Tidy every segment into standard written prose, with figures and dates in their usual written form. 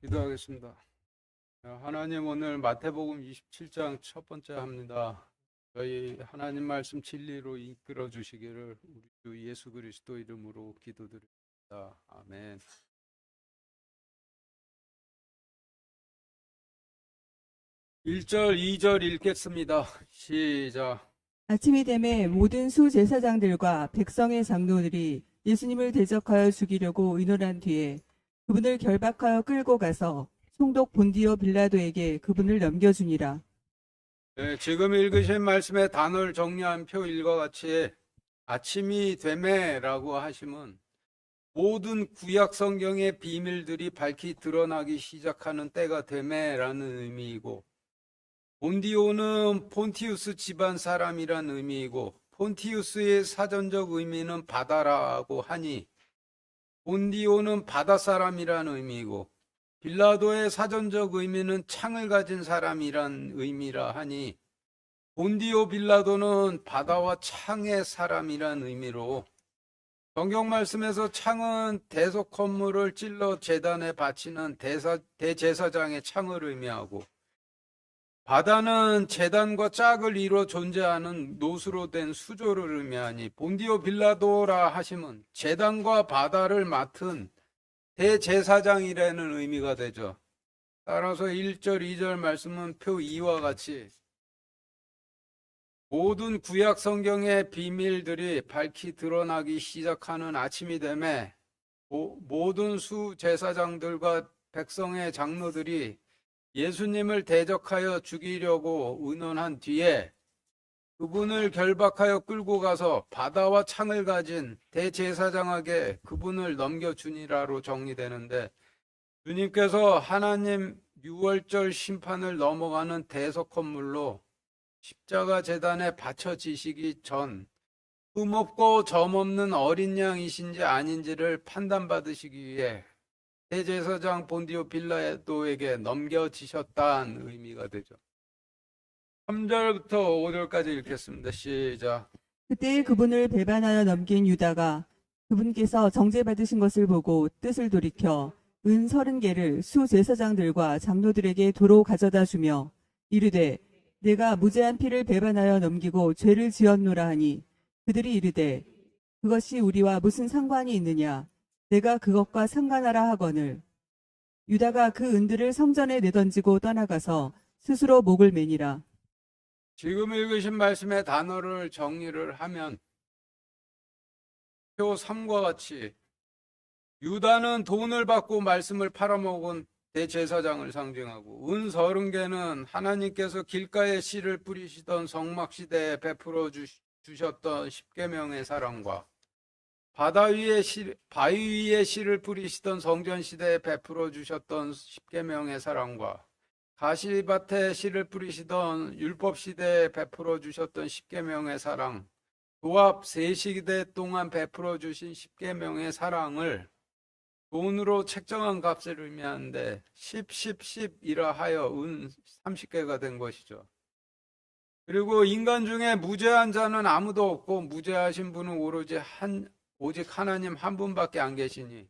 기도하겠습니다. 하나님, 오늘 마태복음 27장 첫 번째 합니다. 저희 하나님 말씀 진리로 이끌어 주시기를 우리 주 예수 그리스도 이름으로 기도드립니다. 아멘. 1절, 2절 읽겠습니다. 시작. 아침이 되매 모든 수제사장들과 백성의 장로들이 예수님을 대적하여 죽이려고 의논한 뒤에 그분을 결박하여 끌고 가서 총독 본디오 빌라도에게 그분을 넘겨주니라. 네, 지금 읽으신 말씀의 단어를 정리한 표 1과 같이 아침이 되매라고 하시면 모든 구약 성경의 비밀들이 밝히 드러나기 시작하는 때가 되매라는 의미이고, 본디오는 폰티우스 집안 사람이란 의미이고, 폰티우스의 사전적 의미는 바다라고 하니 본디오는 바다 사람이란 의미이고, 빌라도의 사전적 의미는 창을 가진 사람이란 의미라 하니 본디오 빌라도는 바다와 창의 사람이란 의미로, 성경 말씀에서 창은 대속 건물을 찔러 제단에 바치는 대제사장의 창을 의미하고, 바다는 제단과 짝을 이루어 존재하는 노수로 된 수조를 의미하니 본디오 빌라도라 하시면 제단과 바다를 맡은 대제사장이라는 의미가 되죠. 따라서 1절, 2절 말씀은 표 2와 같이 모든 구약 성경의 비밀들이 밝히 드러나기 시작하는 아침이 되매 모든 수제사장들과 백성의 장로들이 예수님을 대적하여 죽이려고 의논한 뒤에 그분을 결박하여 끌고 가서 바다와 창을 가진 대제사장에게 그분을 넘겨주니라로 정리되는데, 주님께서 하나님 유월절 심판을 넘어가는 대속 건물로 십자가 제단에 바쳐지시기 전 흠없고 점없는 어린 양이신지 아닌지를 판단받으시기 위해 대제사장 본디오 빌라도에게 넘겨지셨다는 의미가 되죠. 3절부터 5절까지 읽겠습니다. 시작. 그때 그분을 배반하여 넘긴 유다가 그분께서 정죄받으신 것을 보고 뜻을 돌이켜 은 30개를 수제사장들과 장로들에게 도로 가져다 주며 이르되 내가 무죄한 피를 배반하여 넘기고 죄를 지었노라 하니 그들이 이르되 그것이 우리와 무슨 상관이 있느냐 내가 그것과 상관하라 하거늘 유다가 그 은들을 성전에 내던지고 떠나가서 스스로 목을 매니라. 지금 읽으신 말씀의 단어를 정리를 하면 표 3과 같이 유다는 돈을 받고 말씀을 팔아먹은 대제사장을 상징하고, 은 30개는 하나님께서 길가에 씨를 뿌리시던 성막시대에 베풀어 주셨던 십계명의 사랑과, 바위 위에 씨를 뿌리시던 성전시대에 베풀어 주셨던 십계명의 사랑과, 가시밭에 씨를 뿌리시던 율법시대에 베풀어 주셨던 십계명의 사랑, 조합 3시대 동안 베풀어 주신 십계명의 사랑을 돈으로 책정한 값을 의미하는데 10, 10, 10이라 하여 은 30개가 된 것이죠. 그리고 인간 중에 무죄한 자는 아무도 없고 무죄하신 분은 오직 하나님 한 분밖에 안 계시니,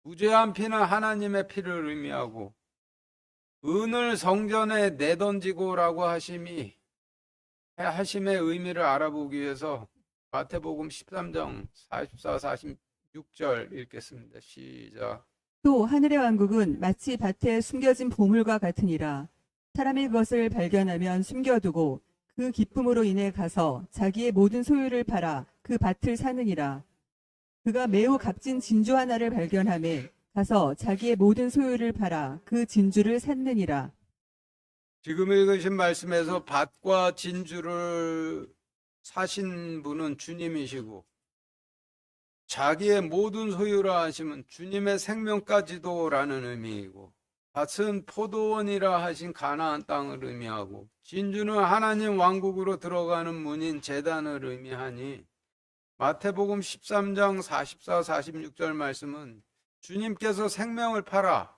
무죄한 피는 하나님의 피를 의미하고, 은을 성전에 내던지고라고 하심의 의미를 알아보기 위해서 마태복음 13장 44, 46절 읽겠습니다. 시작. 또 하늘의 왕국은 마치 밭에 숨겨진 보물과 같으니라. 사람이 그것을 발견하면 숨겨두고 그 기쁨으로 인해 가서 자기의 모든 소유를 팔아 그 밭을 사느니라. 그가 매우 값진 진주 하나를 발견하매 가서 자기의 모든 소유를 팔아 그 진주를 샀느니라. 지금 읽으신 말씀에서 밭과 진주를 사신 분은 주님이시고, 자기의 모든 소유라 하시면 주님의 생명까지도라는 의미이고, 밭은 포도원이라 하신 가나안 땅을 의미하고, 진주는 하나님 왕국으로 들어가는 문인 제단을 의미하니, 마태복음 13장 44, 46절 말씀은 주님께서 생명을 팔아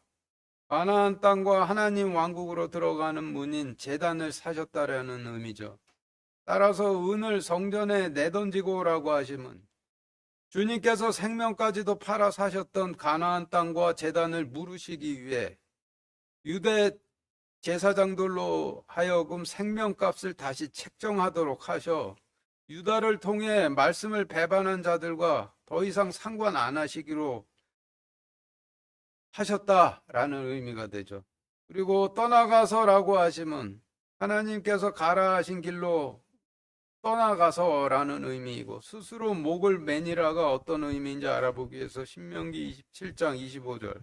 가나안 땅과 하나님 왕국으로 들어가는 문인 제단을 사셨다라는 의미죠. 따라서 은을 성전에 내던지고라고 하시면 주님께서 생명까지도 팔아 사셨던 가나안 땅과 제단을 물으시기 위해 유대 제사장들로 하여금 생명값을 다시 책정하도록 하셔 유다를 통해 말씀을 배반한 자들과 더 이상 상관 안 하시기로 하셨다라는 의미가 되죠. 그리고 떠나가서라고 하시면 하나님께서 가라 하신 길로 떠나가서라는 의미이고, 스스로 목을 매니라가 어떤 의미인지 알아보기 위해서 신명기 27장 25절,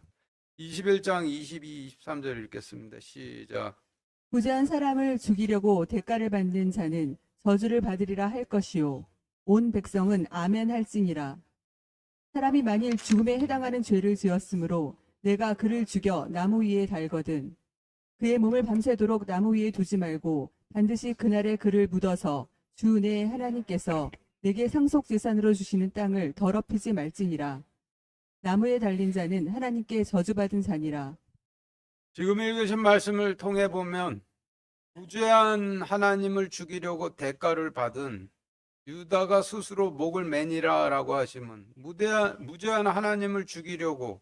21장 22, 23절 읽겠습니다. 시작. 부자한 사람을 죽이려고 대가를 받는 자는 저주를 받으리라 할 것이요 온 백성은 아멘 할지니라. 사람이 만일 죽음에 해당하는 죄를 지었으므로 내가 그를 죽여 나무 위에 달거든 그의 몸을 밤새도록 나무 위에 두지 말고 반드시 그날에 그를 묻어서 주 내 하나님께서 내게 상속재산으로 주시는 땅을 더럽히지 말지니라. 나무에 달린 자는 하나님께 저주받은 자니라. 지금 읽으신 말씀을 통해 보면 무죄한 하나님을 죽이려고 대가를 받은 유다가 스스로 목을 매니라라고 하시면 무죄한 하나님을 죽이려고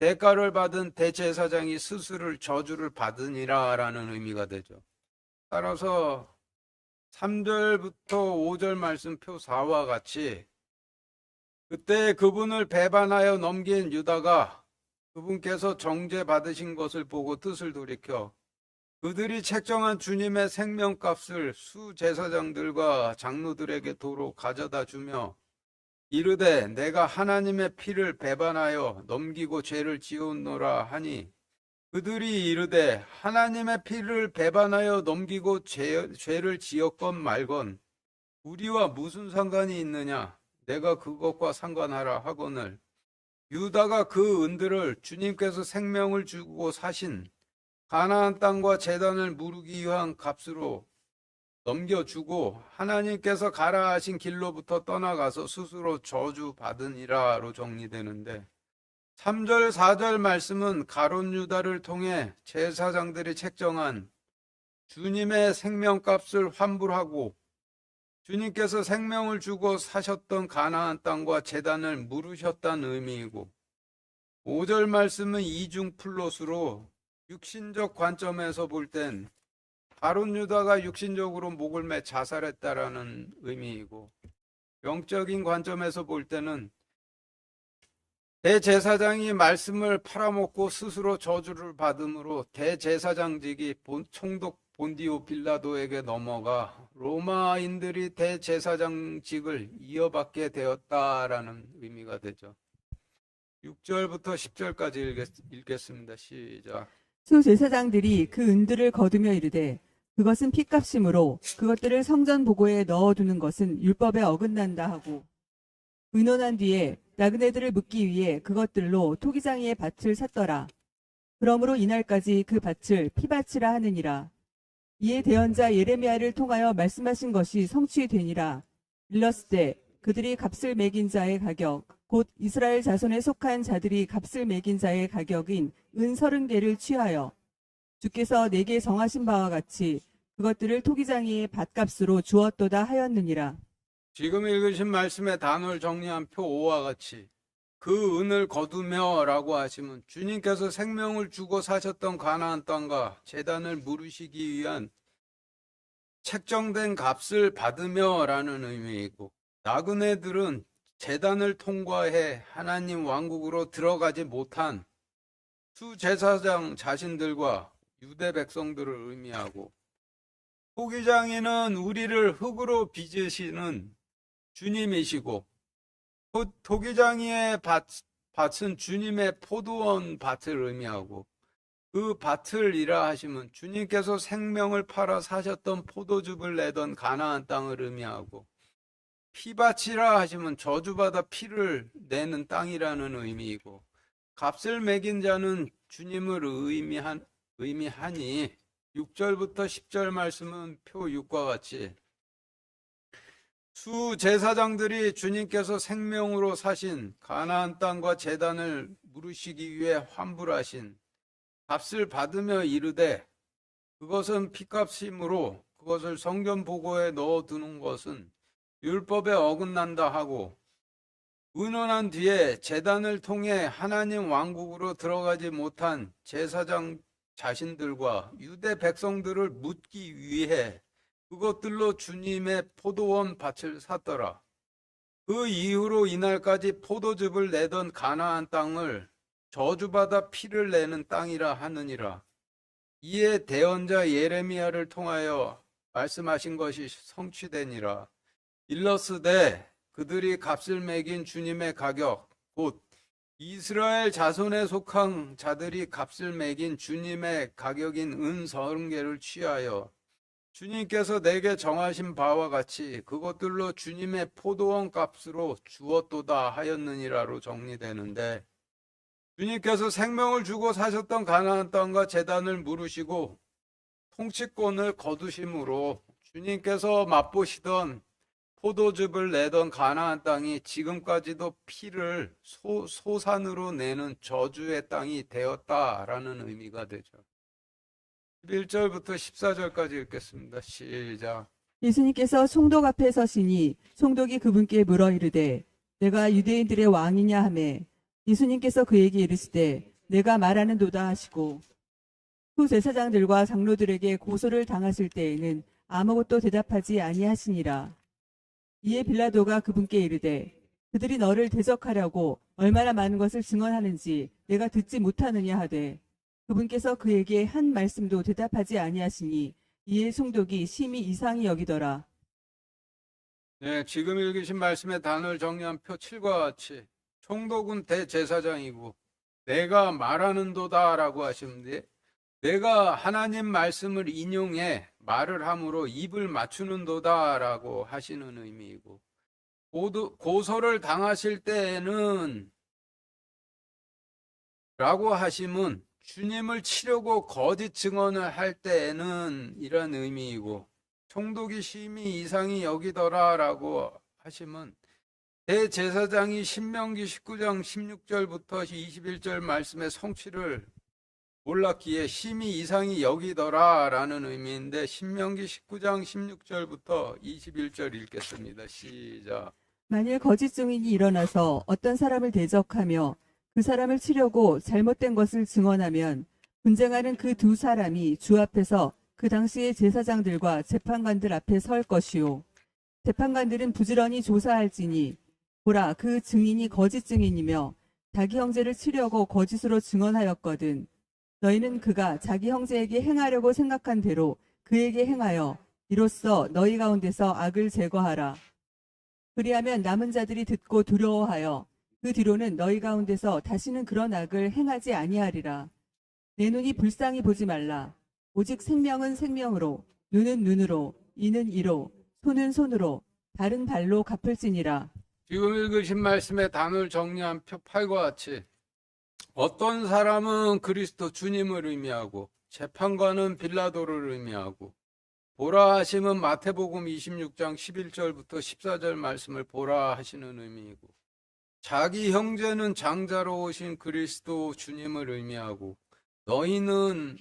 대가를 받은 대제사장이 스스로 저주를 받으니라라는 의미가 되죠. 따라서 3절부터 5절 말씀표 4와 같이 그때 그분을 배반하여 넘긴 유다가 그분께서 정죄 받으신 것을 보고 뜻을 돌이켜 그들이 책정한 주님의 생명값을 수제사장들과 장로들에게 도로 가져다 주며 이르되 내가 하나님의 피를 배반하여 넘기고 죄를 지었노라 하니 그들이 이르되 하나님의 피를 배반하여 넘기고 죄를 지었건 말건 우리와 무슨 상관이 있느냐 내가 그것과 상관하라 하거늘 유다가 그 은들을 주님께서 생명을 주고 사신 가나안 땅과 제단을 무르기 위한 값으로 넘겨주고 하나님께서 가라 하신 길로부터 떠나가서 스스로 저주받으니라로 정리되는데 3절 4절 말씀은 가룟 유다를 통해 제사장들이 책정한 주님의 생명값을 환불하고 주님께서 생명을 주고 사셨던 가나안 땅과 제단을 물으셨다는 의미이고 5절 말씀은 이중 플롯으로 육신적 관점에서 볼 땐 가룟 유다가 육신적으로 목을 매 자살했다라는 의미이고 영적인 관점에서 볼 때는 대제사장이 말씀을 팔아먹고 스스로 저주를 받음으로 대제사장직이 총독 본디오 빌라도에게 넘어가 로마인들이 대제사장직을 이어받게 되었다라는 의미가 되죠. 6절부터 10절까지 읽겠습니다. 시작. 수제사장들이 그 은들을 거두며 이르되 그것은 핏값이므로 그것들을 성전 보고에 넣어두는 것은 율법에 어긋난다 하고 의논한 뒤에 나그네들을 묻기 위해 그것들로 토기장이의 밭을 샀더라. 그러므로 이날까지 그 밭을 피밭이라 하느니라. 이에 대언자 예레미야를 통하여 말씀하신 것이 성취되니라. 일렀을 때 그들이 값을 매긴 자의 가격 곧 이스라엘 자손에 속한 자들이 값을 매긴 자의 가격인 은 30개를 취하여 주께서 내게 정하신 바와 같이 그것들을 토기장이의 밭값으로 주었도다 하였느니라. 지금 읽으신 말씀의 단어를 정리한 표 5와 같이 그 은을 거두며 라고 하시면 주님께서 생명을 주고 사셨던 가나안 땅과 제단을 물으시기 위한 책정된 값을 받으며 라는 의미이고 나그네들은 제단을 통과해 하나님 왕국으로 들어가지 못한 수제사장 자신들과 유대 백성들을 의미하고 토기장이는 우리를 흙으로 빚으시는 주님이시고 토기장이의 밭은 주님의 포도원 밭을 의미하고 그 밭을 이라 하시면 주님께서 생명을 팔아 사셨던 포도즙을 내던 가나안 땅을 의미하고 피밭이라 하시면 저주받아 피를 내는 땅이라는 의미이고 값을 매긴 자는 주님을 의미하니 6절부터 10절 말씀은 표 6과 같이 수제사장들이 주님께서 생명으로 사신 가나안 땅과 제단을 물으시기 위해 환불하신 값을 받으며 이르되 그것은 피값이므로 그것을 성전 보고에 넣어두는 것은 율법에 어긋난다 하고 의논한 뒤에 제단을 통해 하나님 왕국으로 들어가지 못한 자신들과 유대 백성들을 묻기 위해 그것들로 주님의 포도원 밭을 샀더라. 그 이후로 이날까지 포도즙을 내던 가나안 땅을 저주받아 피를 내는 땅이라 하느니라. 이에 대언자 예레미야를 통하여 말씀하신 것이 성취되니라. 일러스되 그들이 값을 매긴 주님의 가격 곧 이스라엘 자손에 속한 자들이 값을 매긴 주님의 가격인 은 30개를 취하여 주님께서 내게 정하신 바와 같이 그것들로 주님의 포도원 값으로 주었도다 하였느니라로 정리되는데, 주님께서 생명을 주고 사셨던 가나안 땅과 제단을 물으시고 통치권을 거두심으로 주님께서 맛보시던 포도즙을 내던 가나안 땅이 지금까지도 피를 소산으로 내는 저주의 땅이 되었다라는 의미가 되죠. 11절부터 14절까지 읽겠습니다. 시작. 예수님께서 총독 앞에 서시니 총독이 그분께 물어 이르되 내가 유대인들의 왕이냐 하매 예수님께서 그에게 이르시되 내가 말하는도다 하시고 후제사장들과 장로들에게 고소를 당하실 때에는 아무것도 대답하지 아니하시니라. 이에 빌라도가 그분께 이르되 그들이 너를 대적하려고 얼마나 많은 것을 증언하는지 내가 듣지 못하느냐 하되 그분께서 그에게 한 말씀도 대답하지 아니하시니 이에 총독이 심히 이상히 여기더라. 네, 지금 읽으신 말씀의 단어를 정리한 표 7과 같이 총독은 대제사장이고 내가 말하는도다라고 하시는데, 내가 하나님 말씀을 인용해 말을 함으로 입을 맞추는도다라고 하시는 의미이고, 고소를 당하실 때에는 라고 하심은 주님을 치려고 거짓 증언을 할 때에는 이런 의미이고, 총독이 심히 이상히 여기더라라고 하심은 대제사장이 신명기 19장 16절부터 21절 말씀의 성취를 몰랐기에 심히 이상히 여기더라라는 의미인데, 신명기 19장 16절부터 21절 읽겠습니다. 시작. 만일 거짓 증인이 일어나서 어떤 사람을 대적하며 그 사람을 치려고 잘못된 것을 증언하면 분쟁하는 그 두 사람이 주 앞에서 그 당시의 제사장들과 재판관들 앞에 설 것이요. 재판관들은 부지런히 조사할지니 보라 그 증인이 거짓 증인이며 자기 형제를 치려고 거짓으로 증언하였거든. 너희는 그가 자기 형제에게 행하려고 생각한 대로 그에게 행하여 이로써 너희 가운데서 악을 제거하라. 그리하면 남은 자들이 듣고 두려워하여 그 뒤로는 너희 가운데서 다시는 그런 악을 행하지 아니하리라. 내 눈이 불쌍히 보지 말라. 오직 생명은 생명으로, 눈은 눈으로, 이는 이로, 손은 손으로, 발은 발로 갚을지니라. 지금 읽으신 말씀의 단어를 정리한 표 8과 같이 어떤 사람은 그리스도 주님을 의미하고 재판관은 빌라도를 의미하고, 보라 하심은 마태복음 26장 11절부터 14절 말씀을 보라 하시는 의미이고, 자기 형제는 장자로 오신 그리스도 주님을 의미하고, 너희는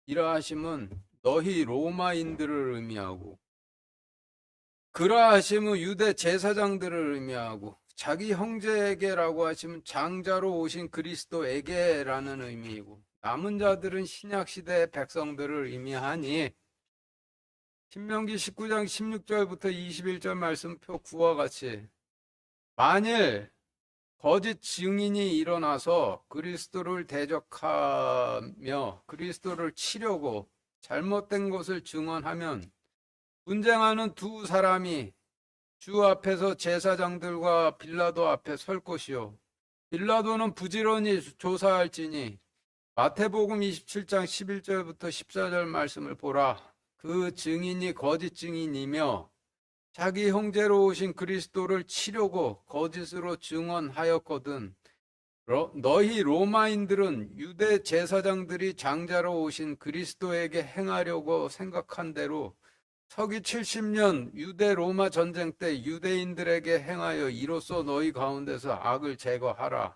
이러하심은 너희 로마인들을 의미하고, 그러하심은 유대 제사장들을 의미하고, 자기 형제에게라고 하시면 장자로 오신 그리스도에게라는 의미이고, 남은 자들은 신약시대의 백성들을 의미하니 신명기 19장 16절부터 21절 말씀표 9와 같이 만일 거짓 증인이 일어나서 그리스도를 대적하며 그리스도를 치려고 잘못된 것을 증언하면 분쟁하는 두 사람이 주 앞에서 제사장들과 빌라도 앞에 설 것이요. 빌라도는 부지런히 조사할지니 마태복음 27장 11절부터 14절 말씀을 보라. 그 증인이 거짓 증인이며 자기 형제로 오신 그리스도를 치려고 거짓으로 증언하였거든. 너희 로마인들은 유대 제사장들이 장자로 오신 그리스도에게 행하려고 생각한 대로 서기 70년 유대 로마 전쟁 때 유대인들에게 행하여 이로써 너희 가운데서 악을 제거하라.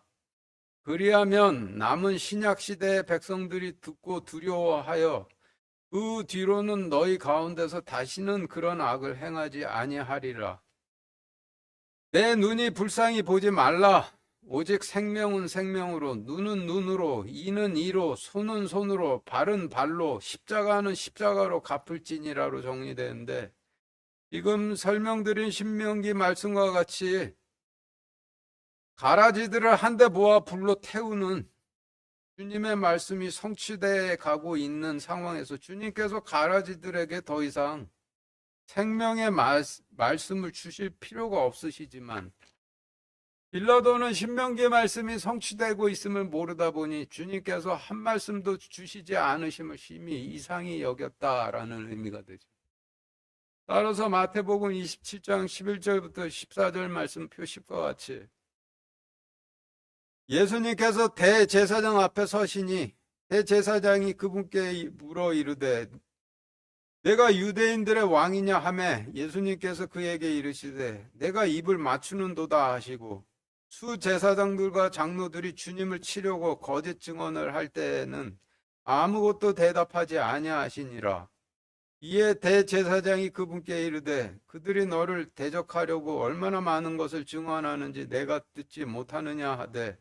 그리하면 남은 신약 시대의 백성들이 듣고 두려워하여 그 뒤로는 너희 가운데서 다시는 그런 악을 행하지 아니하리라. 내 눈이 불쌍히 보지 말라. 오직 생명은 생명으로, 눈은 눈으로, 이는 이로, 손은 손으로, 발은 발로, 십자가는 십자가로 갚을지니라로 정리되는데, 지금 설명드린 신명기 말씀과 같이 가라지들을 한데 모아 불로 태우는 주님의 말씀이 성취돼 가고 있는 상황에서 주님께서 가라지들에게 더 이상 생명의 말씀을 주실 필요가 없으시지만, 빌라도는 신명기의 말씀이 성취되고 있음을 모르다 보니 주님께서 한 말씀도 주시지 않으심을 심히 이상히 여겼다라는 의미가 되죠. 따라서 마태복음 27장 11절부터 14절 말씀 표 10과 같이 예수님께서 대제사장 앞에 서시니 대제사장이 그분께 물어 이르되 내가 유대인들의 왕이냐 하매 예수님께서 그에게 이르시되 내가 입을 맞추는도다 하시고 수제사장들과 장로들이 주님을 치려고 거짓 증언을 할 때에는 아무것도 대답하지 아니하시니라. 이에 대제사장이 그분께 이르되 그들이 너를 대적하려고 얼마나 많은 것을 증언하는지 내가 듣지 못하느냐 하되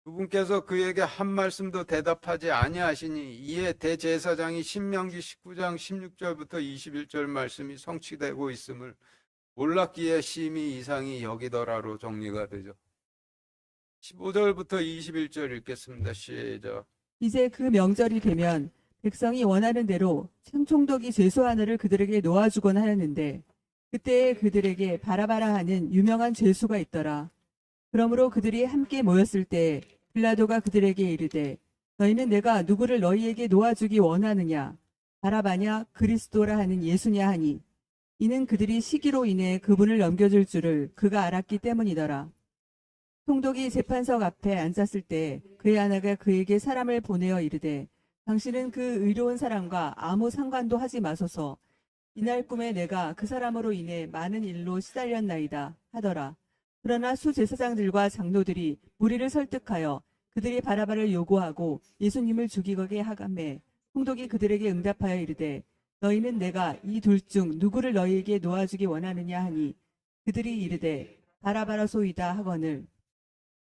그분께서 그에게 한 말씀도 대답하지 아니하시니 이에 대제사장이 신명기 19장 16절부터 21절 말씀이 성취되고 있음을 몰랐기에 심히 이상히 여기더라로 정리가 되죠. 15절부터 21절 읽겠습니다. 시작. 이제 그 명절이 되면 백성이 원하는 대로 총독이 죄수 하나를 그들에게 놓아주곤 하였는데 그때에 그들에게 바라바라 하는 유명한 죄수가 있더라. 그러므로 그들이 함께 모였을 때 빌라도가 그들에게 이르되 너희는 내가 누구를 너희에게 놓아주기 원하느냐 바라바냐 그리스도라 하는 예수냐 하니 이는 그들이 시기로 인해 그분을 넘겨줄 줄을 그가 알았기 때문이더라. 총독이 재판석 앞에 앉았을 때 그의 아내가 그에게 사람을 보내어 이르되 당신은 그 의로운 사람과 아무 상관도 하지 마소서. 이날 꿈에 내가 그 사람으로 인해 많은 일로 시달렸나이다 하더라. 그러나 수제사장들과 장로들이 무리를 설득하여 그들이 바라바를 요구하고 예수님을 죽이게 하가매 총독이 그들에게 응답하여 이르되 너희는 내가 이 둘 중 누구를 너희에게 놓아주기 원하느냐 하니 그들이 이르되 바라바라소이다 하거늘.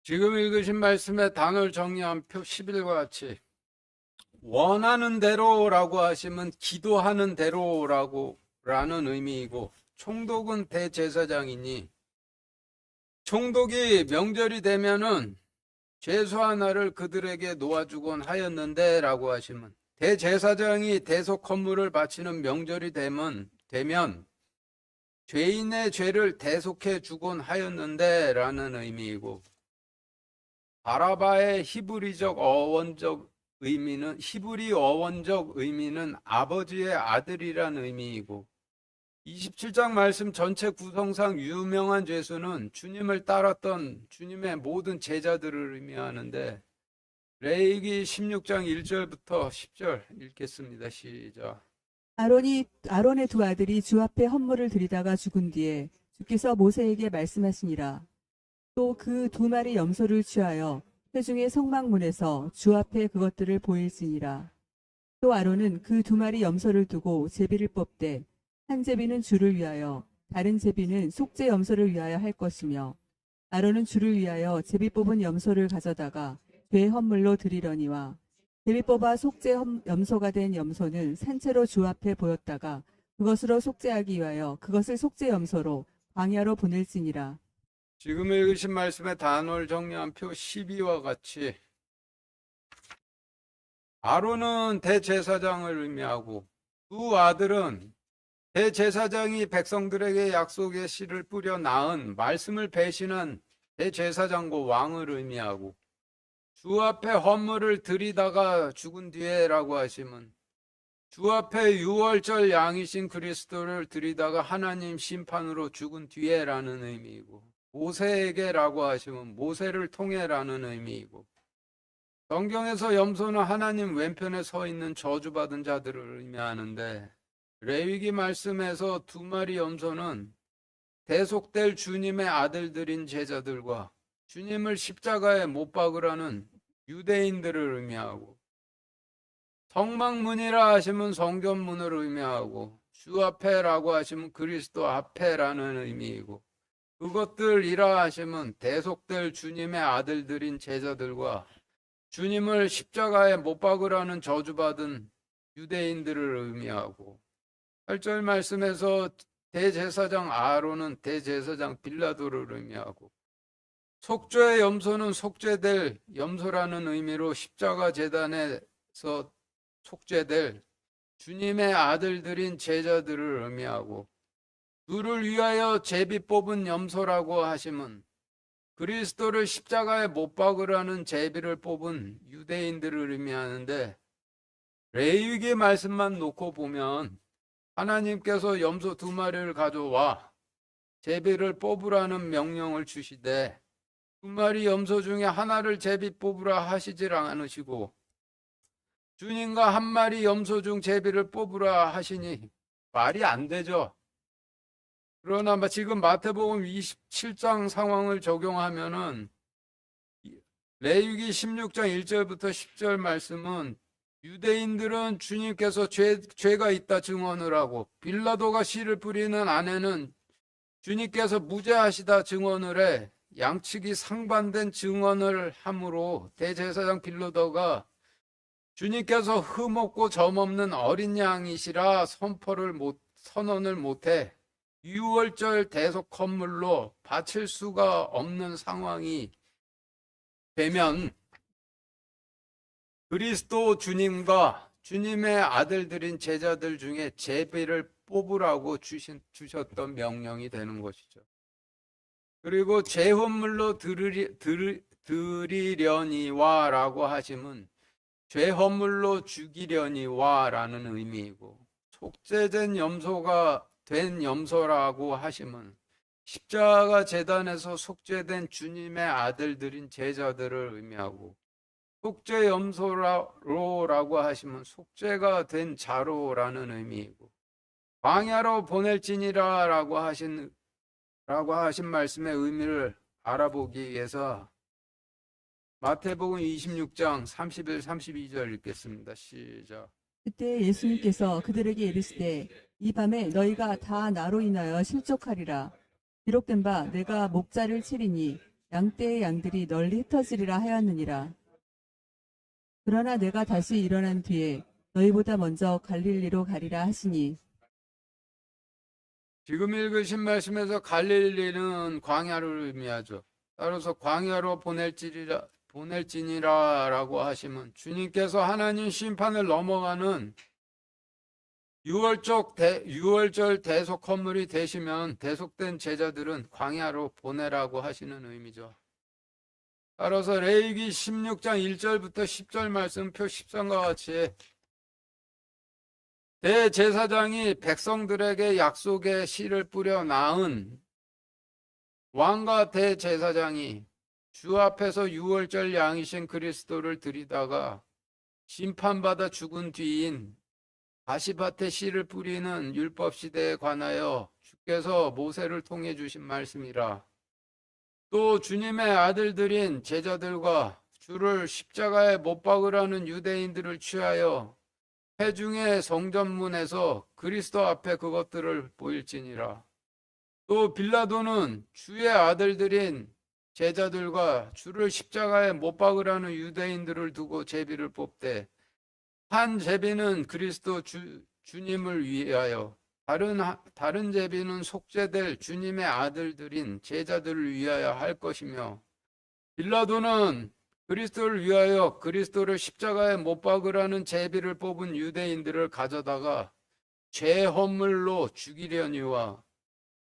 지금 읽으신 말씀의 단어를 정리한 표 11과 같이 원하는 대로라고 하시면 기도하는 대로라는 의미이고 총독은 대제사장이니 총독이 명절이 되면은 죄수 하나를 그들에게 놓아주곤 하였는데 라고 하시면 대제사장이 대속 헌물을 바치는 명절이 되면 죄인의 죄를 대속해 주곤 하였는데 라는 의미이고 바라바의 히브리 어원적 의미는 아버지의 아들이란 의미이고 27장 말씀 전체 구성상 유명한 죄수는 주님을 따랐던 주님의 모든 제자들을 의미하는데 레위기 16장 1절부터 10절 읽겠습니다. 시작. 아론의 두 아들이 주 앞에 헌물을 드리다가 죽은 뒤에 주께서 모세에게 말씀하시니라. 또 그 두 마리 염소를 취하여 회중의 성막문에서 주 앞에 그것들을 보일지니라. 또 아론은 그 두 마리 염소를 두고 제비를 뽑되 한 제비는 주를 위하여 다른 제비는 속죄 염소를 위하여 할 것이며 아론은 주를 위하여 제비 뽑은 염소를 가져다가 죄 헌물로 드리려니와 제비 뽑아 속죄 염소가 된 염소는 산채로 주 앞에 보였다가 그것으로 속죄하기 위하여 그것을 속죄 염소로 광야로 보낼지니라. 지금 읽으신 말씀의 단어를 정리한 표 12와 같이 아론은 대제사장을 의미하고 두 아들은 대제사장이 백성들에게 약속의 씨를 뿌려 낳은 말씀을 배신한 대제사장과 왕을 의미하고 주 앞에 헌물을 드리다가 죽은 뒤에라고 하시면 주 앞에 유월절 양이신 그리스도를 드리다가 하나님 심판으로 죽은 뒤에라는 의미이고 모세에게라고 하시면 모세를 통해라는 의미이고 성경에서 염소는 하나님 왼편에 서 있는 저주받은 자들을 의미하는데 레위기 말씀에서 두 마리 염소는 대속될 주님의 아들들인 제자들과 주님을 십자가에 못 박으라는 유대인들을 의미하고 성막문이라 하시면 성전문을 의미하고 주 앞에라고 하시면 그리스도 앞에라는 의미이고 그것들이라 하시면 대속될 주님의 아들들인 제자들과 주님을 십자가에 못 박으라는 저주받은 유대인들을 의미하고 8절 말씀에서 대제사장 아론은 대제사장 빌라도를 의미하고 속죄의 염소는 속죄될 염소라는 의미로 십자가 제단에서 속죄될 주님의 아들들인 제자들을 의미하고 누를 위하여 제비 뽑은 염소라고 하시면 그리스도를 십자가에 못 박으라는 제비를 뽑은 유대인들을 의미하는데 레위기 말씀만 놓고 보면 하나님께서 염소 2마리를 가져와 제비를 뽑으라는 명령을 주시되 2마리 염소 중에 하나를 제비 뽑으라 하시질 않으시고 주님과 1마리 염소 중 제비를 뽑으라 하시니 말이 안 되죠. 그러나 지금 마태복음 27장 상황을 적용하면은 레위기 16장 1절부터 10절 말씀은 유대인들은 주님께서 죄가 있다 증언을 하고 빌라도가 씨를 뿌리는 아내는 주님께서 무죄하시다 증언을 해 양측이 상반된 증언을 함으로 대제사장 빌라도가 주님께서 흠없고 점없는 어린 양이시라 선언을 못해 유월절 대속 건물로 바칠 수가 없는 상황이 되면 그리스도 주님과 주님의 아들들인 제자들 중에 제비를 뽑으라고 주셨던 명령이 되는 것이죠. 그리고 제헌물로 드리려니와 라고 하시면 죄헌물로 죽이려니와 라는 의미이고 속죄된 염소가 된 염소라고 하시면 십자가 제단에서 속죄된 주님의 아들들인 제자들을 의미하고 속죄 염소라고 하시면 속죄가 된 자로라는 의미이고 광야로 보낼지니라 라고 하신 말씀의 의미를 알아보기 위해서 마태복음 26장 31, 32절 읽겠습니다. 시작. 그때 예수님께서 그들에게 이르시되 이 밤에 너희가 다 나로 인하여 실족하리라. 기록된 바 내가 목자를 치리니 양떼의 양들이 널리 흩어지리라 하였느니라. 그러나 내가 다시 일어난 뒤에 너희보다 먼저 갈릴리로 가리라 하시니. 지금 읽으신 말씀에서 갈릴리는 광야를 의미하죠. 따라서 광야로 보낼지니라라고 하시면 주님께서 하나님 심판을 넘어가는 유월절 대속 건물이 되시면 대속된 제자들은 광야로 보내라고 하시는 의미죠. 따라서 레위기 16장 1절부터 10절 말씀표 13과 같이 대제사장이 백성들에게 약속의 씨를 뿌려 낳은 왕과 대제사장이 주 앞에서 유월절 양이신 그리스도를 드리다가 심판받아 죽은 뒤인 가시밭에 씨를 뿌리는 율법 시대에 관하여 주께서 모세를 통해 주신 말씀이라. 또 주님의 아들들인 제자들과 주를 십자가에 못 박으라는 유대인들을 취하여 회중의 성전문에서 그리스도 앞에 그것들을 보일지니라. 또 빌라도는 주의 아들들인 제자들과 주를 십자가에 못 박으라는 유대인들을 두고 제비를 뽑되 한 제비는 그리스도 주님을 위하여 다른 제비는 속죄될 주님의 아들들인 제자들을 위하여 할 것이며 빌라도는 그리스도를 위하여 그리스도를 십자가에 못 박으라는 제비를 뽑은 유대인들을 가져다가 죄헌물로 죽이려니와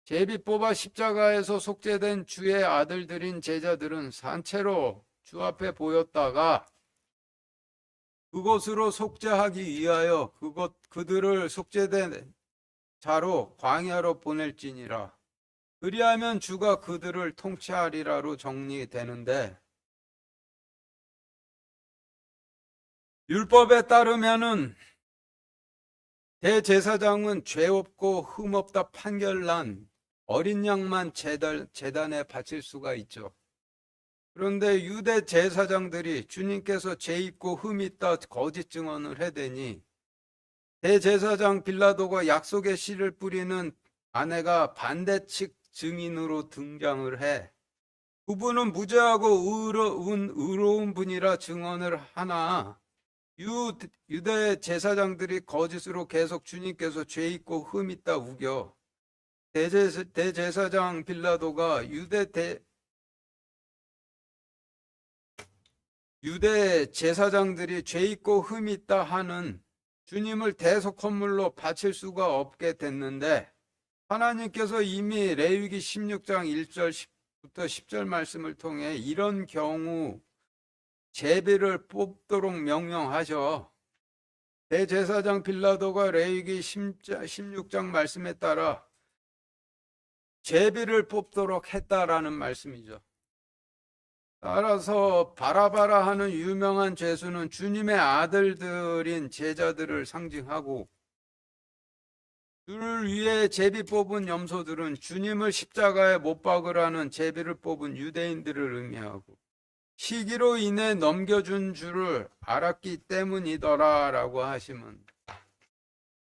제비 뽑아 십자가에서 속죄된 주의 아들들인 제자들은 산채로 주 앞에 보였다가 그곳으로 속죄하기 위하여 그들을 속죄된 자로 광야로 보낼지니라. 그리하면 주가 그들을 통치하리라로 정리되는데 율법에 따르면은 대제사장은 죄 없고 흠 없다 판결난 어린 양만 제단에 바칠 수가 있죠. 그런데 유대 제사장들이 주님께서 죄 있고 흠 있다 거짓 증언을 해대니 대제사장 빌라도가 약속의 씨를 뿌리는 아내가 반대측 증인으로 등장을 해. 그분은 무죄하고 의로운 분이라 증언을 하나 유대 제사장들이 거짓으로 계속 주님께서 죄 있고 흠 있다 우겨. 대제사장 빌라도가 유대 제사장들이 죄 있고 흠 있다 하는 주님을 대속 헌물로 바칠 수가 없게 됐는데, 하나님께서 이미 레위기 16장 1절부터 10절 말씀을 통해 이런 경우 제비를 뽑도록 명령하셔. 대제사장 빌라도가 레위기 16장 말씀에 따라 제비를 뽑도록 했다라는 말씀이죠. 따라서 바라바라 하는 유명한 죄수는 주님의 아들들인 제자들을 상징하고, 줄 위에 제비 뽑은 염소들은 주님을 십자가에 못 박으라는 제비를 뽑은 유대인들을 의미하고, 시기로 인해 넘겨준 줄을 알았기 때문이더라 라고 하시면,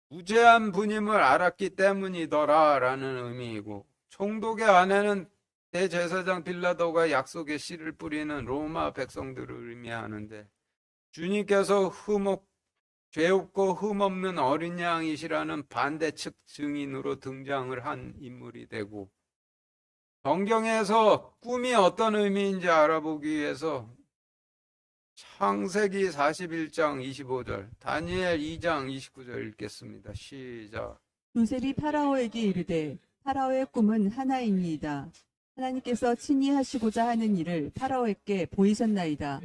무죄한 분임을 알았기 때문이더라 라는 의미이고, 총독의 아내는 대제사장 빌라도가 약속의 씨를 뿌리는 로마 백성들을 의미하는데, 주님께서 죄 없고 흠 없는 어린 양이시라는 반대측 증인으로 등장을 한 인물이 되고, 성경에서 꿈이 어떤 의미인지 알아보기 위해서 창세기 41장 25절, 다니엘 2장 29절 읽겠습니다. 시작. 요셉이 파라오에게 이르되 파라오의 꿈은 하나이니이다. 하나님께서 친히 하시고자 하는 일을 파라오에게 보이셨나이다.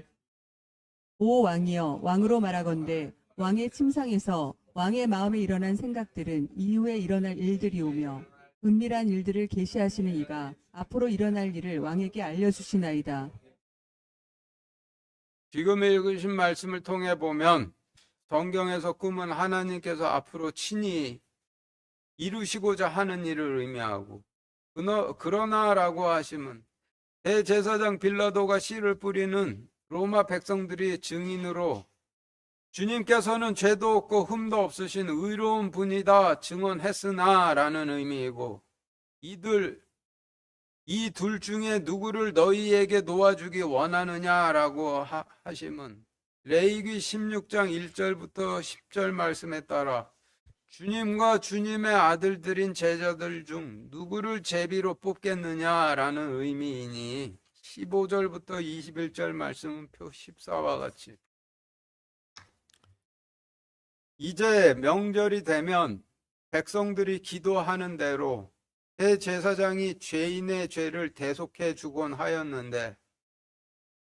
오 왕이여, 왕으로 말하건대 왕의 침상에서 왕의 마음에 일어난 생각들은 이후에 일어날 일들이 오며 은밀한 일들을 계시하시는 이가 앞으로 일어날 일을 왕에게 알려주시나이다. 지금 읽으신 말씀을 통해 보면 성경에서 꿈은 하나님께서 앞으로 친히 이루시고자 하는 일을 의미하고, 그러나라고 하시면 대제사장 빌라도가 씨를 뿌리는 로마 백성들이 증인으로 주님께서는 죄도 없고 흠도 없으신 의로운 분이다 증언했으나 라는 의미이고, 이 둘 중에 누구를 너희에게 놓아주기 원하느냐라고 하시면 레위기 16장 1절부터 10절 말씀에 따라 주님과 주님의 아들들인 제자들 중 누구를 제비로 뽑겠느냐라는 의미이니, 15절부터 21절 말씀은 표 14와 같이, 이제 명절이 되면 백성들이 기도하는 대로 대제사장이 죄인의 죄를 대속해 주곤 하였는데,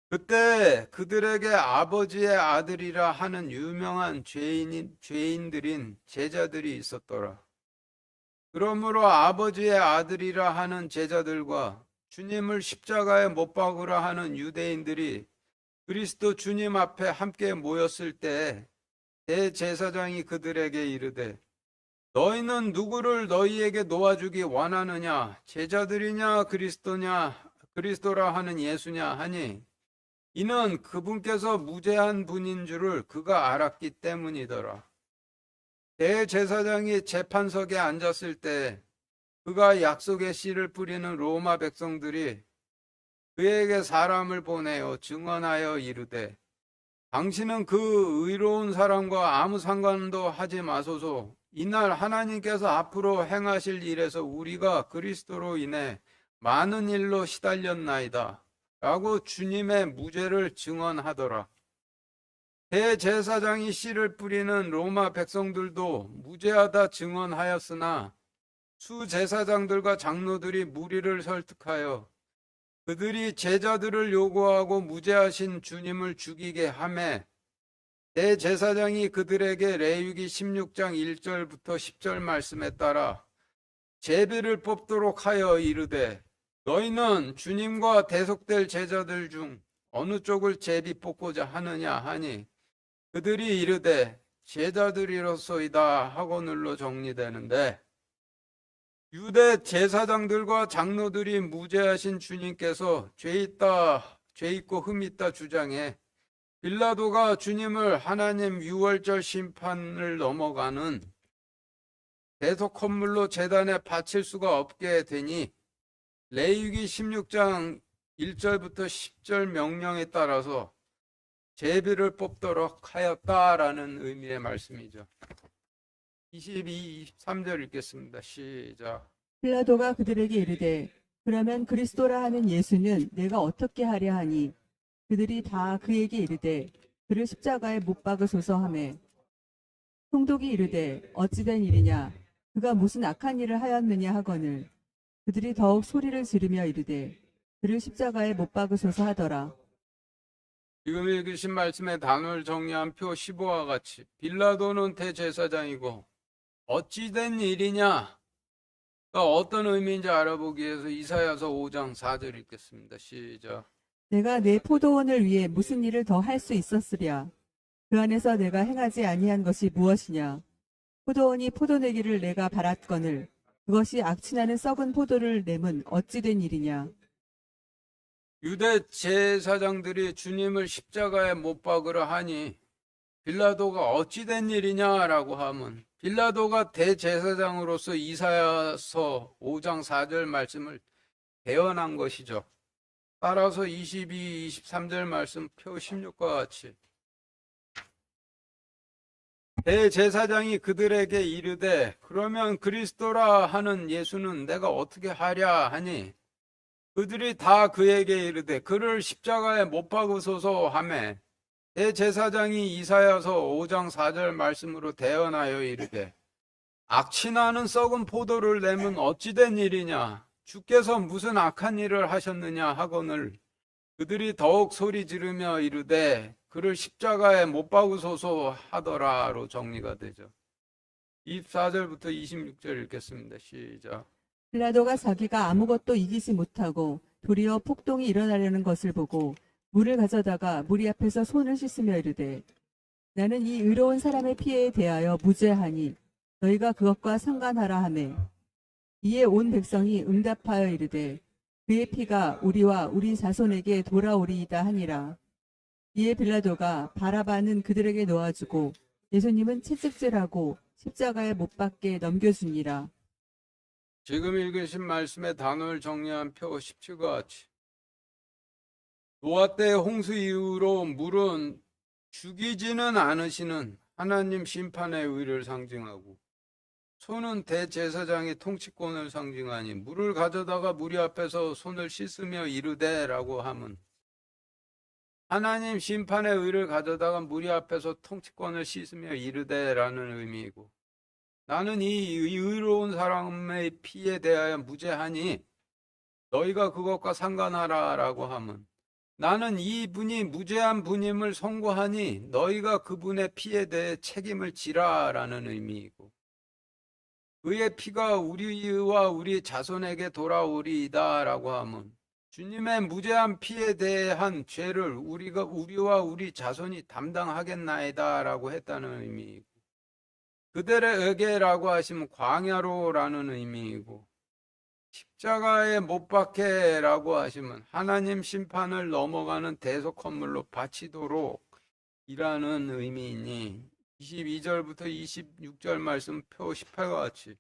그때 그들에게 아버지의 아들이라 하는 유명한 죄인들인 제자들이 있었더라. 그러므로 아버지의 아들이라 하는 제자들과 주님을 십자가에 못 박으라 하는 유대인들이 그리스도 주님 앞에 함께 모였을 때 대제사장이 그들에게 이르되, 너희는 누구를 너희에게 놓아주기 원하느냐? 제자들이냐 그리스도라 하는 예수냐 하니, 이는 그분께서 무죄한 분인 줄을 그가 알았기 때문이더라. 대제사장이 재판석에 앉았을 때 그가 약속의 씨를 뿌리는 로마 백성들이 그에게 사람을 보내어 증언하여 이르되, 당신은 그 의로운 사람과 아무 상관도 하지 마소서. 이날 하나님께서 앞으로 행하실 일에서 우리가 그리스도로 인해 많은 일로 시달렸나이다 라고 주님의 무죄를 증언하더라. 대제사장이 씨를 뿌리는 로마 백성들도 무죄하다 증언하였으나 수제사장들과 장로들이 무리를 설득하여 그들이 제자들을 요구하고 무죄하신 주님을 죽이게 하매, 대제사장이 그들에게 레위기 16장 1절부터 10절 말씀에 따라 제비를 뽑도록 하여 이르되, 너희는 주님과 대속될 제자들 중 어느 쪽을 제비 뽑고자 하느냐 하니, 그들이 이르되 제자들이로소이다 하고늘로 정리되는데, 유대 제사장들과 장로들이 무죄하신 주님께서 죄 있고 흠 있다 주장해 빌라도가 주님을 하나님 유월절 심판을 넘어가는 대속 헌물로 제단에 바칠 수가 없게 되니 레위기 16장 1절부터 10절 명령에 따라서 제비를 뽑도록 하였다라는 의미의 말씀이죠. 22, 23절 읽겠습니다. 시작. 빌라도가 그들에게 이르되 그러면 그리스도라 하는 예수는 내가 어떻게 하랴 하니 그들이 다 그에게 이르되 그를 십자가에 못 박으소서 하매 총독이 이르되 어찌된 일이냐 그가 무슨 악한 일을 하였느냐 하거늘 그들이 더욱 소리를 지르며 이르되 그를 십자가에 못 박으소서 하더라. 지금 읽으신 말씀의 단어를 정리한 표 15와 같이 빌라도는 대제사장이고 어찌된 일이냐 어떤 의미인지 알아보기 위해서 이사야서 5장 4절 읽겠습니다. 시작. 내가 내 포도원을 위해 무슨 일을 더 할 수 있었으랴 그 안에서 내가 행하지 아니한 것이 무엇이냐 포도원이 포도내기를 내가 바랐거늘 그것이 악취나는 썩은 포도를 내면 어찌된 일이냐. 유대 제사장들이 주님을 십자가에 못 박으려 하니 빌라도가 어찌된 일이냐라고 하면 빌라도가 대제사장으로서 이사야서 5장 4절 말씀을 대언한 것이죠. 따라서 22, 23절 말씀 표 16과 같이 대제사장이 그들에게 이르되 그러면 그리스도라 하는 예수는 내가 어떻게 하랴 하니 그들이 다 그에게 이르되 그를 십자가에 못 박으소서 하매 대제사장이 이사야서 5장 4절 말씀으로 대언하여 이르되 악취나는 썩은 포도를 내면 어찌된 일이냐 주께서 무슨 악한 일을 하셨느냐 하거늘 그들이 더욱 소리 지르며 이르되 그를 십자가에 못 박으소서 하더라로 정리가 되죠. 24절부터 26절 읽겠습니다. 시작. 빌라도가 자기가 아무것도 이기지 못하고 도리어 폭동이 일어나려는 것을 보고 물을 가져다가 무리 앞에서 손을 씻으며 이르되 나는 이 의로운 사람의 피해에 대하여 무죄하니 너희가 그것과 상관하라 하매 이에 온 백성이 응답하여 이르되 그의 피가 우리와 우리 자손에게 돌아오리이다 하니라. 이에 빌라도가 바라바는 그들에게 놓아주고 예수님은 채찍질하고 십자가에 못 박게 넘겨주니라. 지금 읽으신 말씀의 단어를 정리한 표 17과 같이 노아 때 홍수 이후로 물은 죽이지는 않으시는 하나님 심판의 의를 상징하고 손은 대제사장의 통치권을 상징하니 물을 가져다가 무리 앞에서 손을 씻으며 이르되라고 함은 하나님 심판의 의를 가져다가 무리 앞에서 통치권을 씻으며 이르되라는 의미이고 나는 이 의로운 사람의 피에 대하여 무죄하니 너희가 그것과 상관하라라고 함은 나는 이 분이 무죄한 분임을 선고하니 너희가 그분의 피에 대해 책임을 지라라는 의미이고 그의 피가 우리와 우리 자손에게 돌아오리이다라고 함은 주님의 무죄한 피에 대한 죄를 우리와 우리 자손이 담당하겠나이다라고 했다는 의미이고 그들에게라고 하시면 광야로라는 의미이고 십자가에 못 박해라고 하시면 하나님 심판을 넘어가는 대속 건물로 바치도록 이라는 의미이니 22절부터 26절 말씀 표 18과 같이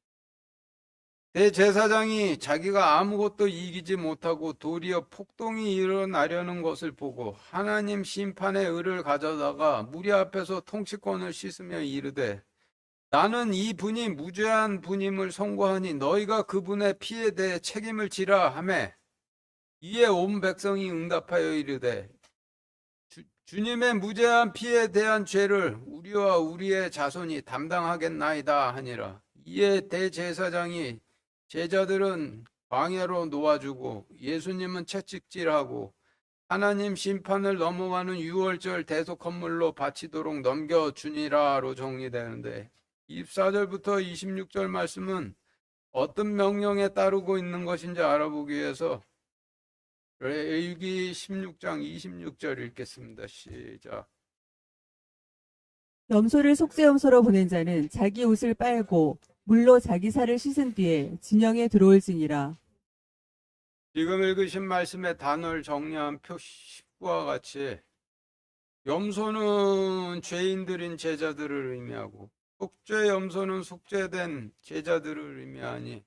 대제사장이 자기가 아무것도 이기지 못하고 도리어 폭동이 일어나려는 것을 보고 하나님 심판의 의를 가져다가 무리 앞에서 통치권을 씻으며 이르되 나는 이 분이 무죄한 분임을 선고하니 너희가 그분의 피에 대해 책임을 지라 하매 이에 온 백성이 응답하여 이르되 주님의 무죄한 피에 대한 죄를 우리와 우리의 자손이 담당하겠나이다 하니라. 이에 대제사장이 제자들은 광야로 놓아주고 예수님은 채찍질하고 하나님 심판을 넘어가는 유월절 대속 건물로 바치도록 넘겨주니라로 정리되는데 24절부터 26절 말씀은 어떤 명령에 따르고 있는 것인지 알아보기 위해서 레위기 16장 26절 읽겠습니다. 시작. 염소를 속죄염소로 보낸 자는 자기 옷을 빨고 물로 자기 살을 씻은 뒤에 진영에 들어올지니라. 지금 읽으신 말씀의 단어를 정리한 표 19와 같이 염소는 죄인들인 제자들을 의미하고 속죄 염소는 속죄된 제자들을 의미하니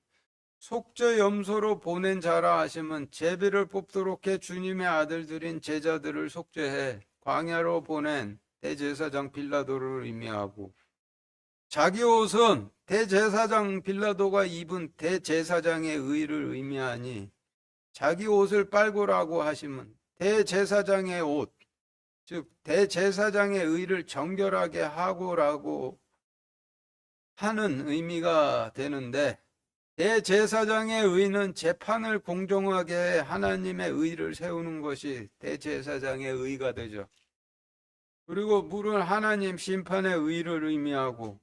속죄 염소로 보낸 자라 하시면 제비를 뽑도록 해 주님의 아들들인 제자들을 속죄해 광야로 보낸 대제사장 빌라도를 의미하고, 자기 옷은 대제사장 빌라도가 입은 대제사장의 의를 의미하니 자기 옷을 빨고라고 하시면 대제사장의 옷, 즉 대제사장의 의를 정결하게 하고라고 하는 의미가 되는데, 대제사장의 의는 재판을 공정하게 해 하나님의 의를 세우는 것이 대제사장의 의가 되죠. 그리고 물은 하나님 심판의 의를 의미하고,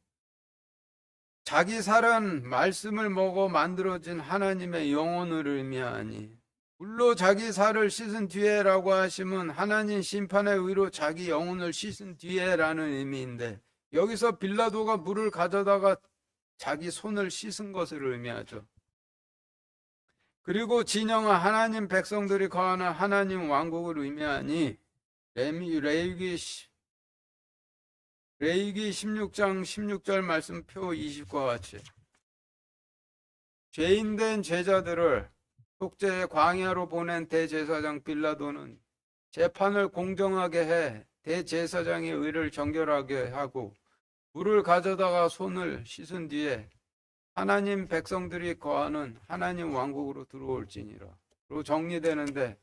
자기 살은 말씀을 먹어 만들어진 하나님의 영혼을 의미하니, 물로 자기 살을 씻은 뒤에라고 하시면 하나님 심판의 의로 자기 영혼을 씻은 뒤에라는 의미인데, 여기서 빌라도가 물을 가져다가 자기 손을 씻은 것을 의미하죠. 그리고 진영은 하나님 백성들이 거하는 하나님 왕국을 의미하니 레위기 16장 16절 말씀 표 20과 같이 죄인된 제자들을 속죄의 광야로 보낸 대제사장 빌라도는 재판을 공정하게 해 대제사장의 의를 정결하게 하고 물을 가져다가 손을 씻은 뒤에 하나님 백성들이 거하는 하나님 왕국으로 들어올지니라. 로 정리되는데,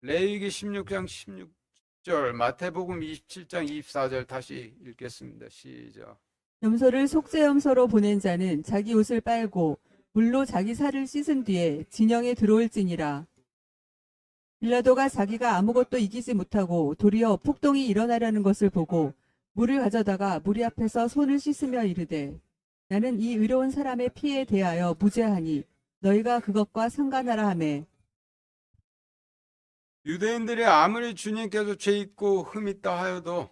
레위기 16장 16절, 마태복음 27장 24절 다시 읽겠습니다. 시작. 염소를 속죄 염소로 보낸 자는 자기 옷을 빨고 물로 자기 살을 씻은 뒤에 진영에 들어올지니라. 빌라도가 자기가 아무것도 이기지 못하고 도리어 폭동이 일어나려는 것을 보고 물을 가져다가 무리 앞에서 손을 씻으며 이르되, 나는 이 의로운 사람의 피에 대하여 무죄하니 너희가 그것과 상관하라 하매. 유대인들이 아무리 주님께서 죄 있고 흠 있다 하여도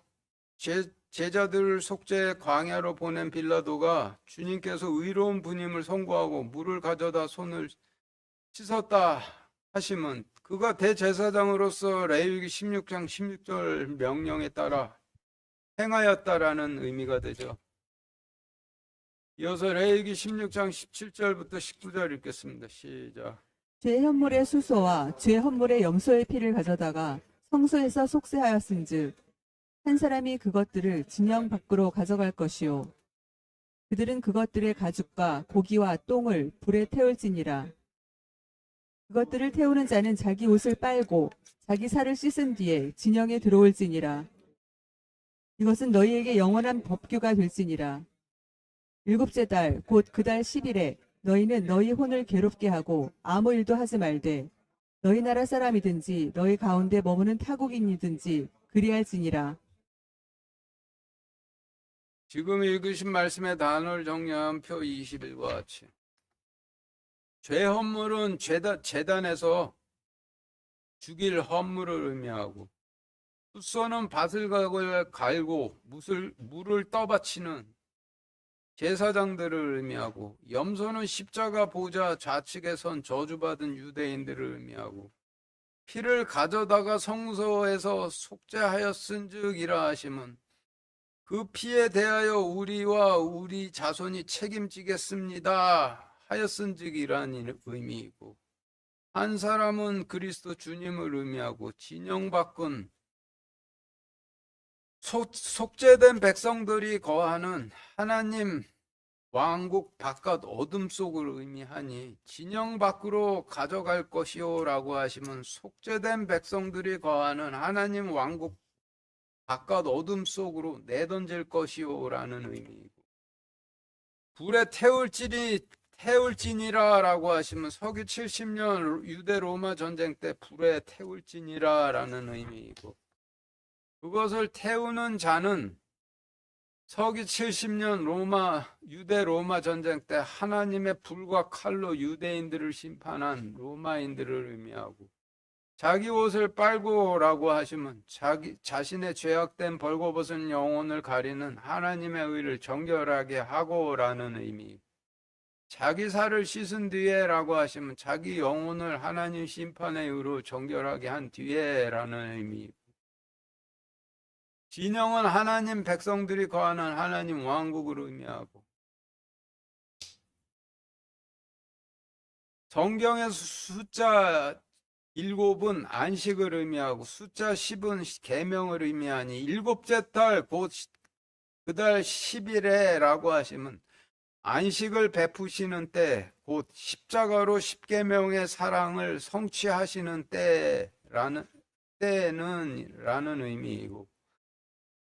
제자들을 속죄의 광야로 보낸 빌라도가 주님께서 의로운 분임을 선고하고 물을 가져다 손을 씻었다 하시면 그가 대제사장으로서 레위기 16장 16절 명령에 따라 행하였다라는 의미가 되죠. 이어서 레위기 16장 17절부터 19절 읽겠습니다. 시작. 죄 헌물의 수소와 죄 헌물의 염소의 피를 가져다가 성소에서 속죄하였은즉 한 사람이 그것들을 진영 밖으로 가져갈 것이요 그들은 그것들의 가죽과 고기와 똥을 불에 태울지니라. 그것들을 태우는 자는 자기 옷을 빨고 자기 살을 씻은 뒤에 진영에 들어올지니라. 이것은 너희에게 영원한 법규가 될지니라. 일곱째 달 곧 그 달 10일에 너희는 너희 혼을 괴롭게 하고 아무 일도 하지 말되 너희 나라 사람이든지 너희 가운데 머무는 타국인이든지 그리할지니라. 지금 읽으신 말씀의 단어를 정리한 표 21과 같이 죄 헌물은 제단에서 죽일 헌물을 의미하고, 숫소는 밭을 갈고 물을 떠받치는 제사장들을 의미하고, 염소는 십자가 보좌 좌측에 선 저주받은 유대인들을 의미하고, 피를 가져다가 성소에서 속죄하였은즉이라 하심은 그 피에 대하여 우리와 우리 자손이 책임지겠습니다 하였은즉이라는 의미이고, 한 사람은 그리스도 주님을 의미하고, 진영 밖은 속죄된 백성들이 거하는 하나님 왕국 바깥 어둠 속을 의미하니, 진영 밖으로 가져갈 것이요 라고 하시면 속죄된 백성들이 거하는 하나님 왕국 바깥 어둠 속으로 내던질 것이요 라는 의미이고, 불에 태울지니라 라고 하시면 서기 70년 유대 로마 전쟁 때 불에 태울지니라 라는 의미이고, 그것을 태우는 자는 서기 70년 유대 로마 전쟁 때 하나님의 불과 칼로 유대인들을 심판한 로마인들을 의미하고, 자기 옷을 빨고라고 하시면 자신의 죄악된 벌거벗은 영혼을 가리는 하나님의 의를 정결하게 하고라는 의미, 자기 살을 씻은 뒤에라고 하시면 자기 영혼을 하나님 심판의 의로 정결하게 한 뒤에라는 의미, 진영은 하나님 백성들이 거하는 하나님 왕국을 의미하고, 성경의 숫자 7은 안식을 의미하고 숫자 10은 계명을 의미하니 일곱째 달 곧 그 달 10일에 라고 하시면 안식을 베푸시는 때 곧 십자가로 십계명의 사랑을 성취하시는 때라는 의미이고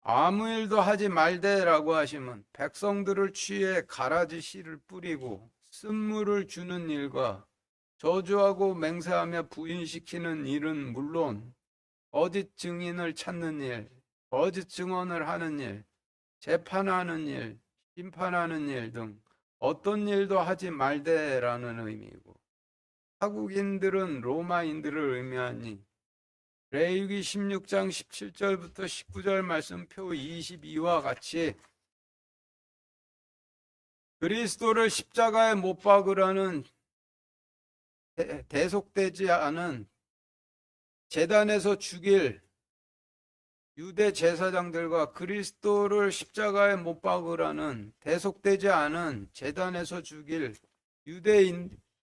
아무 일도 하지 말되라고 하시면 백성들을 취해 가라지 씨를 뿌리고 쓴물을 주는 일과 저주하고 맹세하며 부인시키는 일은 물론 거짓 증인을 찾는 일, 거짓 증언을 하는 일, 재판하는 일, 심판하는 일 등 어떤 일도 하지 말되라는 의미이고 타국인들은 로마인들을 의미하니 레위기 16장 17절부터 19절 말씀표 22와 같이 그리스도를 십자가에 못 박으라는 대속되지 않은 제단에서 죽일 유대 제사장들과 그리스도를 십자가에 못 박으라는 대속되지 않은 제단에서 죽일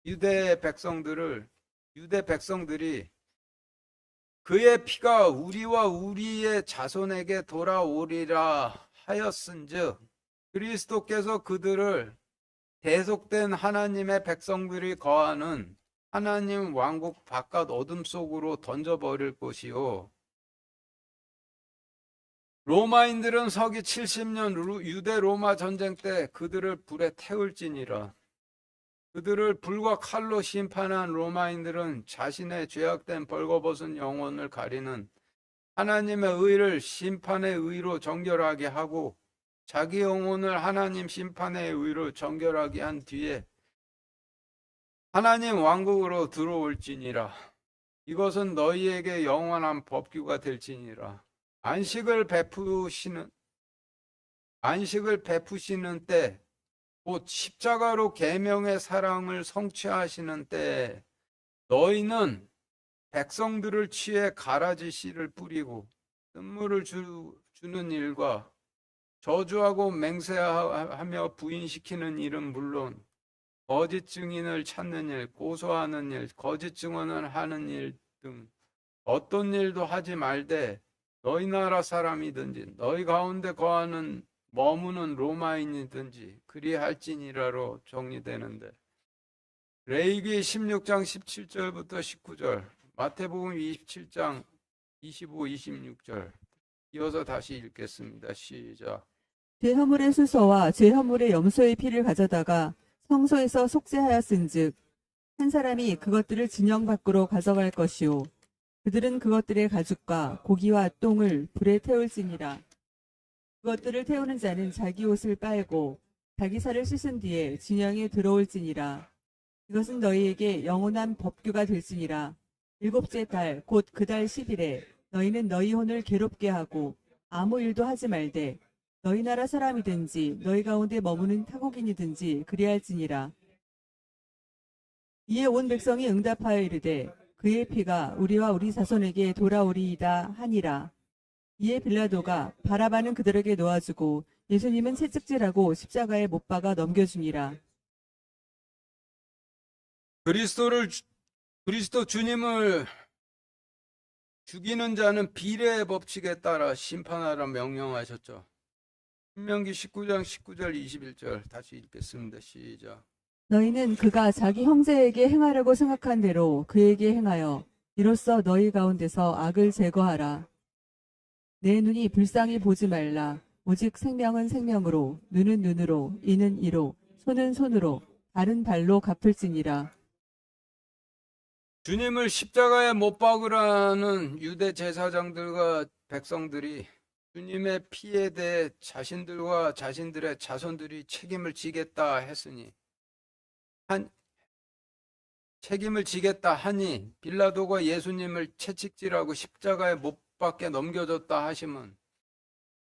유대 백성들이 그의 피가 우리와 우리의 자손에게 돌아오리라 하였은즉 그리스도께서 그들을 대속된 하나님의 백성들이 거하는 하나님 왕국 바깥 어둠 속으로 던져버릴 것이요 로마인들은 서기 70년 유대 로마 전쟁 때 그들을 불에 태울지니라. 그들을 불과 칼로 심판한 로마인들은 자신의 죄악된 벌거벗은 영혼을 가리는 하나님의 의를 심판의 의로 정결하게 하고 자기 영혼을 하나님 심판의 의로 정결하게 한 뒤에 하나님 왕국으로 들어올지니라. 이것은 너희에게 영원한 법규가 될지니라. 안식을 베푸시는 때 곧 십자가로 계명의 사랑을 성취하시는 때 너희는 백성들을 취해 가라지 씨를 뿌리고 쓴물을 주는 일과 저주하고 맹세하며 부인시키는 일은 물론 거짓 증인을 찾는 일, 고소하는 일, 거짓 증언을 하는 일 등 어떤 일도 하지 말되 너희 나라 사람이든지 너희 가운데 거하는 머무는 로마인이든지 그리할지니라로 정리되는데 레위기 16장 17절부터 19절 마태복음 27장 25, 26절 이어서 다시 읽겠습니다. 시작. 죄화물의 수소와 죄화물의 염소의 피를 가져다가 성소에서 속죄하였은즉 한 사람이 그것들을 진영 밖으로 가져갈 것이요 그들은 그것들의 가죽과 고기와 똥을 불에 태울지니라. 그것들을 태우는 자는 자기 옷을 빨고 자기 살을 씻은 뒤에 진영에 들어올지니라. 이것은 너희에게 영원한 법규가 될지니라. 일곱째 달 곧 그 달 10일에 너희는 너희 혼을 괴롭게 하고 아무 일도 하지 말되 너희 나라 사람이든지 너희 가운데 머무는 타국인이든지 그리할지니라. 이에 온 백성이 응답하여 이르되 그의 피가 우리와 우리 자손에게 돌아오리이다 하니라. 이에 빌라도가 바라바는 그들에게 놓아주고 예수님은 채찍질하고 십자가에 못 박아 넘겨주니라. 그리스도 주님을 죽이는 자는 비례의 법칙에 따라 심판하라 명령하셨죠. 신명기 19장 19절 21절 다시 읽겠습니다. 시작. 너희는 그가 자기 형제에게 행하려고 생각한 대로 그에게 행하여 이로써 너희 가운데서 악을 제거하라. 내 눈이 불쌍히 보지 말라. 오직 생명은 생명으로, 눈은 눈으로, 이는 이로, 손은 손으로, 발은 발로 갚을지니라. 주님을 십자가에 못 박으라는 유대 제사장들과 백성들이 주님의 피에 대해 자신들과 자신들의 자손들이 책임을 지겠다 했으니 책임을 지겠다 하니 빌라도가 예수님을 채찍질하고 십자가에 못 박게 넘겨줬다 하시면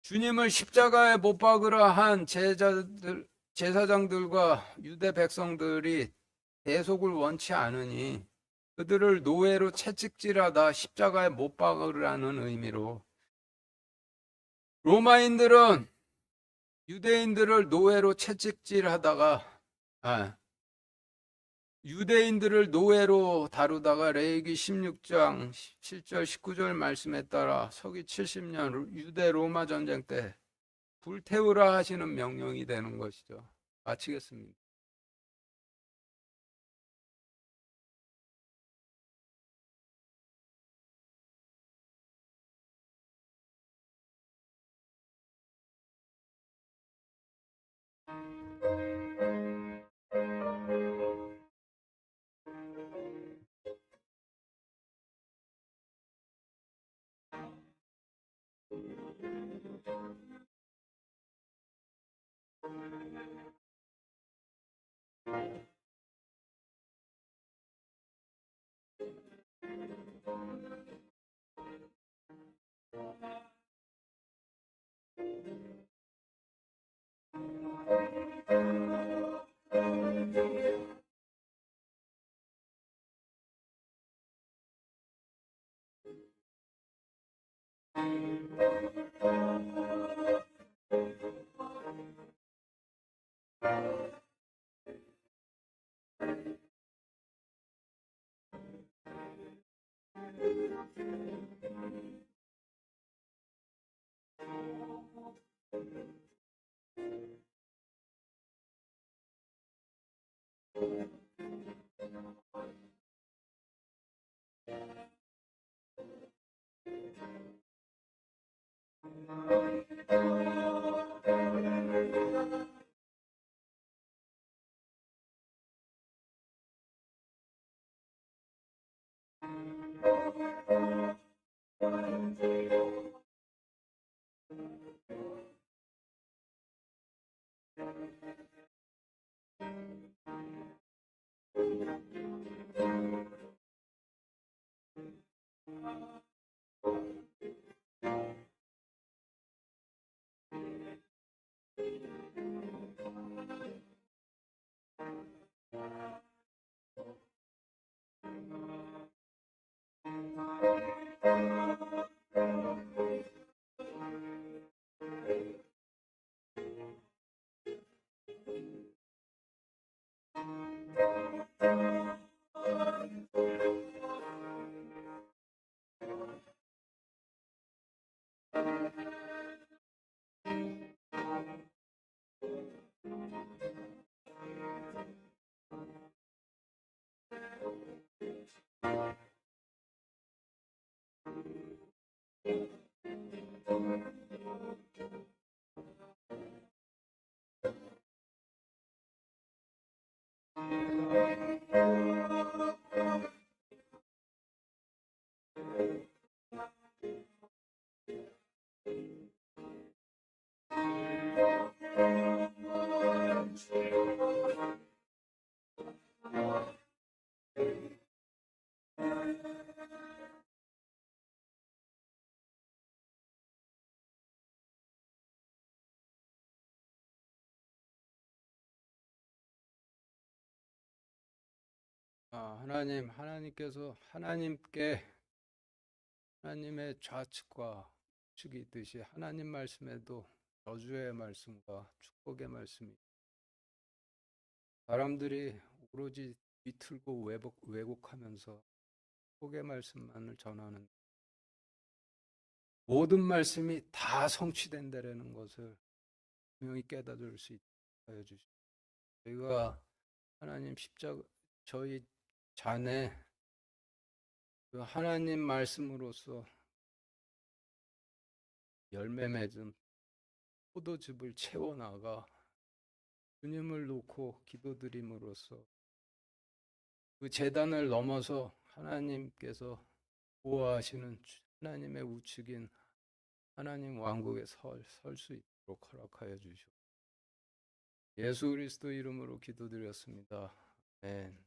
주님을 십자가에 못 박으라 한 제사장들과 유대 백성들이 대속을 원치 않으니 그들을 노예로 채찍질하다 십자가에 못 박으라는 의미로 로마인들은 유대인들을 노예로 채찍질하다가 유대인들을 노예로 다루다가 레위기 16장 17절 19절 말씀에 따라 서기 70년 유대 로마 전쟁 때 불태우라 하시는 명령이 되는 것이죠. 마치겠습니다. 하나님께서 하나님께 하나님의 좌측과 우측이 있듯이 하나님 말씀에도 저주의 말씀과 축복의 말씀이 사람들이 오로지 비틀고 왜곡하면서 축복의 말씀만을 전하는 모든 말씀이 다 성취된다라는 것을 분명히 깨달을 수 있게 하여 주시고 저희가 하나님 십자가 저희 자네 그 하나님 말씀으로서 열매 맺은 포도즙을 채워나가 주님을 놓고 기도드림으로써 그 재단을 넘어서 하나님께서 보호하시는 하나님의 우측인 하나님 왕국에 설 수 있도록 허락하여 주시오. 예수 그리스도 이름으로 기도드렸습니다. 아멘.